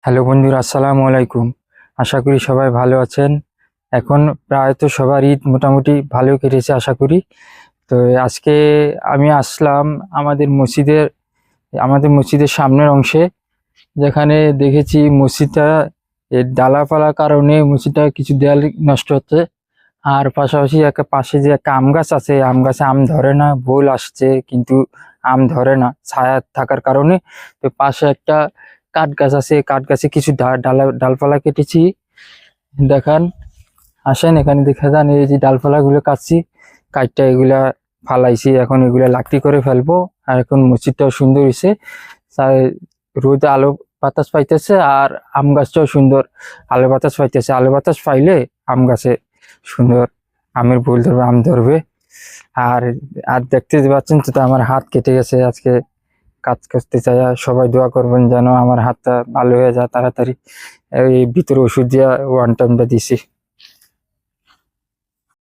Hello বন্ধুরা, আসসালামু আলাইকুম। আশা করি সবাই ভালো আছেন। এখন প্রায় তো সবার ঈদ মোটামুটি ভালো কেটেছে আশা করি। তো আজকে আমি আসলাম আমাদের মসজিদের আমাদের মসজিদের সামনের অংশে, যেখানে দেখেছি মসজিদটা এর ডালাপালার কারণে মসজিদটা কিছু দেয়াল নষ্ট হচ্ছে। আর পাশাপাশি একটা পাশে যে একটা আম গাছ আছে, আম গাছে আম ধরে না, বোল আসছে কিন্তু আম ধরে না ছায়া থাকার কারণে। তো পাশে একটা কাঠ গাছ আছে, কাঠ গাছে কিছু ডালপালা কেটেছি। দেখান, আসেন এখানে দেখা যান, এই যে ডালপালা গুলো কাটছি, কাঠটা এগুলা ফালাইছি, এখন এগুলা লাকড়ি করে ফেলবো। আর এখন মসজিদটাও সুন্দর হয়েছে, রোদ আলো বাতাস পাইতেছে, আর আম গাছটাও সুন্দর আলো বাতাস পাইতেছে। আলো বাতাস পাইলে আম গাছে সুন্দর আমের ফুল ধরবে, আম ধরবে। আর আর দেখতে পাচ্ছেন তো, আমার হাত কেটে গেছে আজকে কাজ করতে চাই। আর সবাই দোয়া করবেন যেন আমার হাতটা ভালো হয়ে যায় তাড়াতাড়ি। এই ভিতরে ওষুধ দিয়া ওয়ান টাইমটা দিছি।